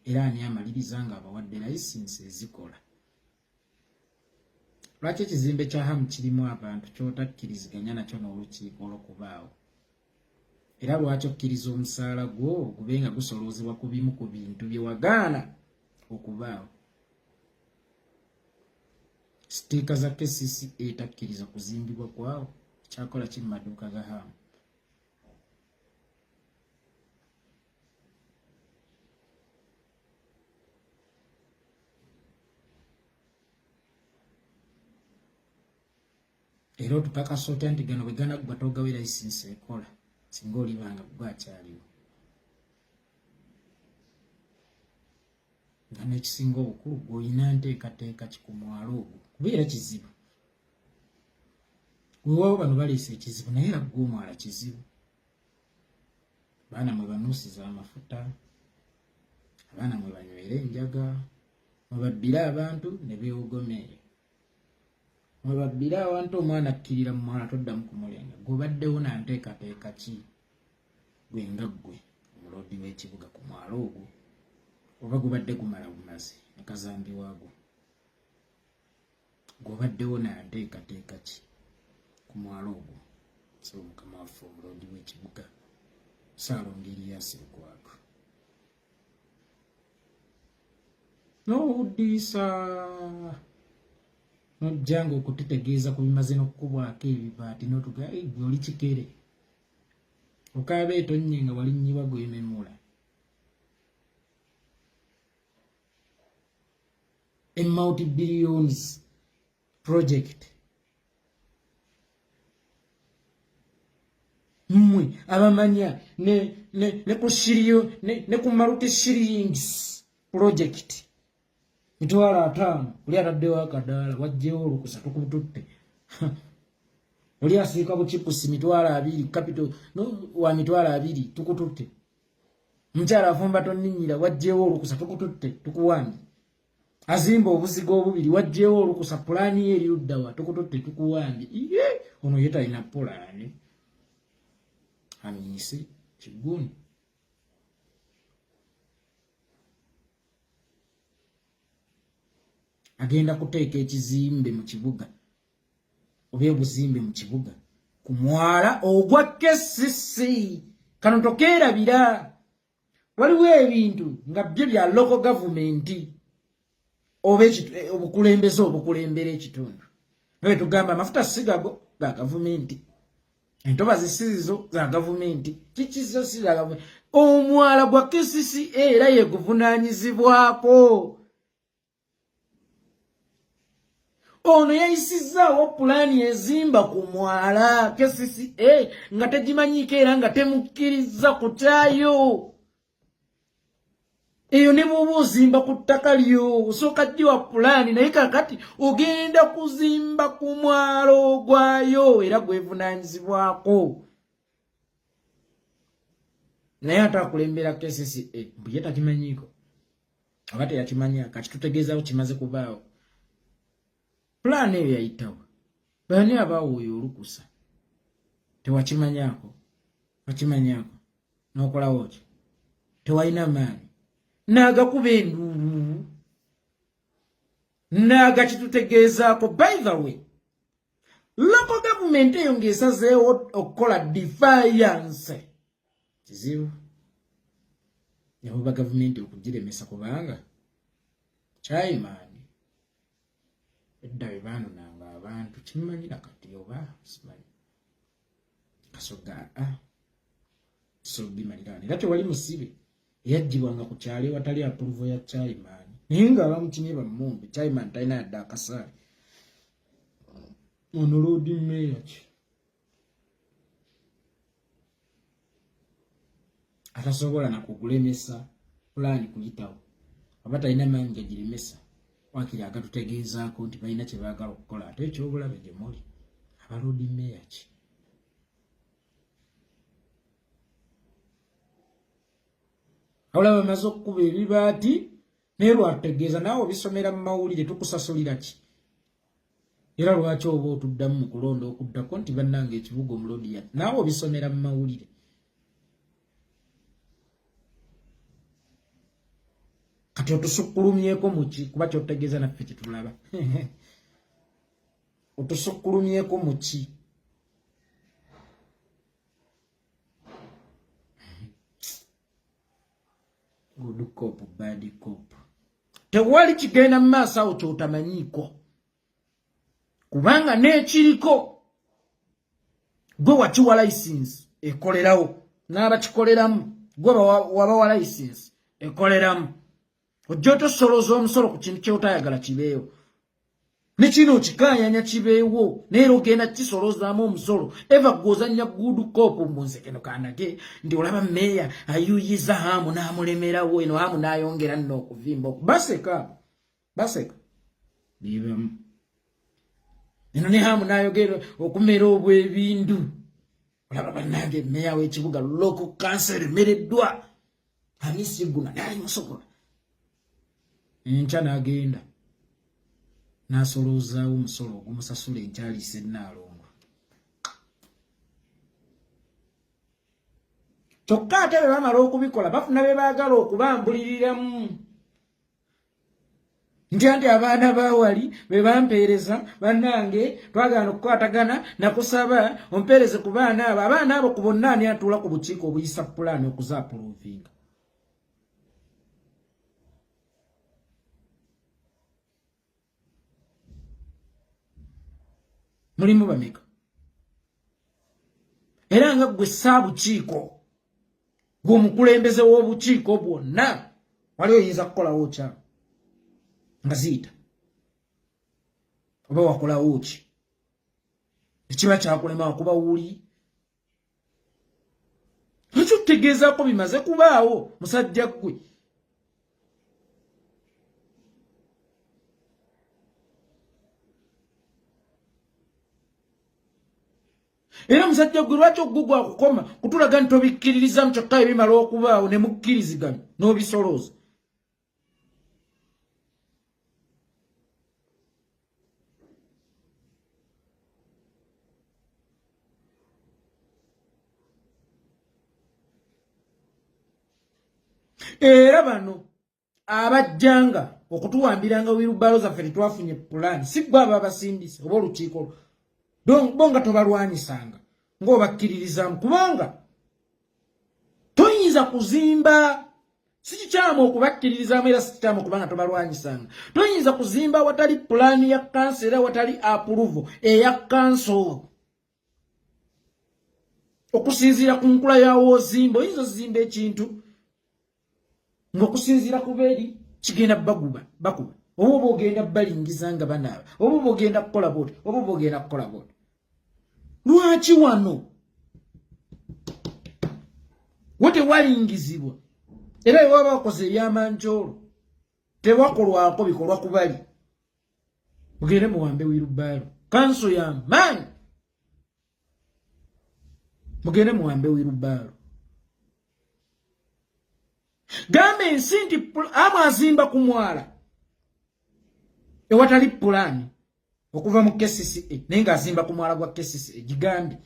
era ani amaliriza nga abawadde layisinsi ezikola. Lwaki ekizimbe kya hamu kirimu abantu kyotakkiriziganya nakyo n'olukiiko olw'okubaawo? Era lwaki okkiriza omusaala gwo gube nga gusoloozebwa ku bimu ku bintu bye wagaana okubaawo? Siteeka za KCCA etakkiriza kuzimbibwa kwawo, kyakola ki mu maduuka ga hamu? Era otukakasa otya nti gano bwe ganaggwa togawe layisinsi ekola singa olibanga gwakyaliwo? Nga n'ekisinga obukulu gw'olina nteekateeka ki ku mwalo ogwo? Kubeera kizibu. Weewaawo bano baleese ekizibu naye era gw'omwala kizibu. Abaana mwe banuusiza amafuta, abaana mwe banywera enjaga, mwe babbira abantu ne beewogomeeyo. Mwe babbira awantu omwana akkirira mu mwala toddamu kumulenga. Gw'obaddewo nanteekateeka ki gwe nga ggwe omuloodi w'ekibuga ku mwalo ogwo? Oba gubadde gumala bumazi ne kazambi waagwo? Gw'obaddewo nanteekateeka ki ku mwalo ogwo? So mukama waffe omuloodi w'ekibuga Ssaalongo Erias Lukwago n'obuddiisa n'ojjanga okututegeeza ku bimaze n'okukubwako ebibaati n'otugaa gwe oli kikere okaaba etonnye nga walinnyiba gw'ememula. A multi-billions project. Mmwe abamanya ne ku shiriyo ne ku multi-shillings project. Mitwalo 5 oli ataddewo akadaala wajjewo olukusa tukututte. Oli asiika buchipusi mitwalo 2 capital no wa mitwalo 2 tukututte. Mkyala afumba tonninyira wajjewo olukusa tukututte tukuwandi. Azimba obuzigo obubiri wajjewo olukusa pulaani ye erudda wa tukututte tukuwandi. Iye ono yetalina pulaani. Amiisi kiguni. Agenda kuteeka ekizimbe mu kibuga oba obuzimbe mu kibuga ku mwala ogwa KCC. Kano tokeerabira. Waliwo ebintu nga byo bya local government oba obukulembeze obukulembera ekitundu. Nawe tugamba amafuta sigago ga gavumenti, entobazi sizo za gavumenti, kikizo si za gavumenti. Omwala gwa KCC era ye guvunaanyizibwako. Ono yayisizaawo pulaani ezimba ku mwala KCCA nga tegimanyiika era nga temukkiriza kutyayo. Eyo ne bw'oba ozimba ku ttaka lyo osooka ddiwa pulaani naye kakati ogenda kuzimba ku mwalo ogwayo era gwevunaanyizibwako. Naye ate akulembera KCCA mbu ye takimanyiiko oba teyakimanya kati tutegeezaawo kimaze kubaawo. Pulaani eyo yayitawo. Baani abaawo oyo olukusa? Tewakimanyaako? Wakimanyaako? N'okolawo ki? Tewalina maanyi. Naaga kuba enduulu. Naaga kitutegeezaako. By the way, local government eyo ng'esazeewo okukola defiance. Kizibu. Yabuba gavumenti okugiremesa kubanga Chaiman edda bwe baanonanga abantu kimanyira kati oba simanyi. Kasoga sobimaliraani. Era tewali musibe eyaggyibwanga ku kyalo ewatali apuluvo ya Chaiman. Naye nga abamukinye bammumbi Chaiman talina yadde akasaale. Ono loodi mmeeya ki? Atasobola nakugulemesa pulaani kuyitawo. Oba talina maanyi gagiremesa. Wakiri agatutegeezaako nti balina kye baagala okukola ate ekyobulabe gye muli. Abaloodi mmeeya ki? Awula bamaze okukuba ebibaati naye lwatutegeeza naawe obisomera mu mawulire tukusasulira ki? Era lwaki oba otuddamu mu kulonda okuddako nti bannange ekibuga omuloodi yati naawe obisomera mu mawulire. kati otusukkulumyeko muki kuba kyotegeeza naffe kitulaba otusukkulumyeko muki good cop bad cop tewali kigenda mu maaso awo kyotamanyiiko kubanga n'ekiriko gwe wakiwa license ekolerawo n'abakikoleramu gwe waba wa license ekoleramu ojja tosoloza omusolo ku kintu kyotayagala kibeewo ne kino kikayanya kibeewo neera ogenda kisolozaamu omusolo eva gwozanya good cop mu nsekeno kanage ndi olaba meeya ayuyiza Hamu n'amulemerawo eno Hamu n'ayongera nno okuvimba baseka bibamu eno ne Hamu n'ayogera okumera obwebindu olaba bannange meeya w'ekibuga local council emereddwa amisiguna naali musokola enkya n'agenda n'asolozaawo omusolo ogumusasula enkyaliisa Ennaalongo kyokka ate bwe bamala okubikola bafuna be baagala okubambuliriramu nti abaana baawali be bampeereza bannange twagana okukwatagana nakusaba ompeereze ku baana abo abaana abo ku bonna ani atuula ku bukiiko obuyisa pulaani okuzaapuluvinga mulimu bameka era nga gwe ssaabukiiko gw'omukulembeze w'obukiiko bwonna wali oyinza kukolawo kyalo nga ziyita oba wakolawo ki ekiba kyakulema wakuba wuli ekyo tutegeezaako bimaze kubaawo musajja gwe era musajja gwe lwaki ogwo gwakukoma kutulaga nti obikkiririzamu kyokka ebimala okubaawo ne mukkiriziganya n'obisolooza era bano abajjanga okutuwambiranga wirubbalo zaffe tetwafunye pulaani si gwe abo abasindise oba olukiiko bonga tobalwanyisanga ng'obakkiririzamu kubanga toyinza kuzimba si kikyamu okubakkiririzamu era si kikyamu okubanga tobalwanyisanga toyinza kuzimba watali pulaani ya kanso era watali apuruvo eya kanso okusinziira ku nkula yawo ozimba oyinza ozimba ekintu ng'okusinziira ku beeri kigenda bakuba oba oba ogenda balingiza nga banaaba oba oba ogenda kukola boti oba oba ogenda kukola boti lwaki wano we tewalingizibwa era ewaba bakoze ebyamanjolo tewakolwako bikolwa ku bali mugende muwambe wirubbalo kanso y'amaanyi mugende muwambe wirubbalo gamba ensi nti Hamu azimba ku mwala ewatali pulaani okuva mu KCCA naye ng'azimba ku mwala gwa KCCA gigambye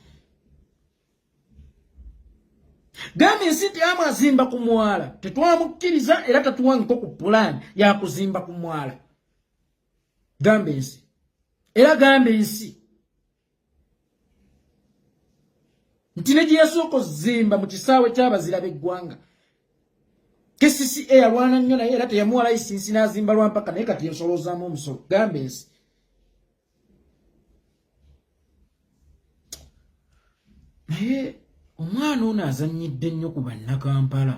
gamba ensi nti Hamu azimba ku mwala tetwamukkiriza era tatuwangiko ku pulaani yakuzimba ku mwala gamba ensi era gamba ensi nti ne gye yasooka ozimba mu kisaawe ky'abazira b'eggwanga KCCA yalwana nnyo naye era teyamuwa layisinsi n'azimba lwampaka naye kati yensolozaamu omusolo gamba ensi naye omwana ono azannyidde nnyo ku bannakampala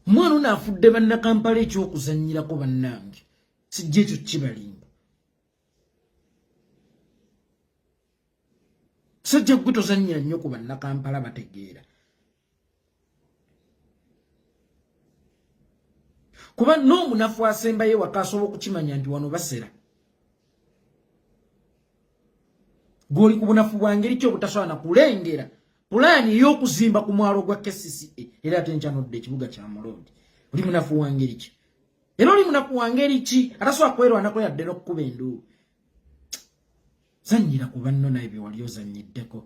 omwana ono afudde bannakampala ekyokuzannyirako bannange sijja ekyo kibalimba sajja gwe tozannyira nnyo ku bannakampala bategeera kuba n'omunafu asembayo waka asobola okukimanya nti wano basera gw'oli ku bunafu bwa ngeri ki obutasobola na kulengera pulaani ey'okuzimba ku mwalo gwa KCCA era ate nkyanodde ekibuga kya Mulondi oli munafu wa ngeri ki era oli munafu wa ngeri ki atasobola kwerwanako yadde n'okkuba enduulu zannyira ku banno naye bye wali ozannyiddeko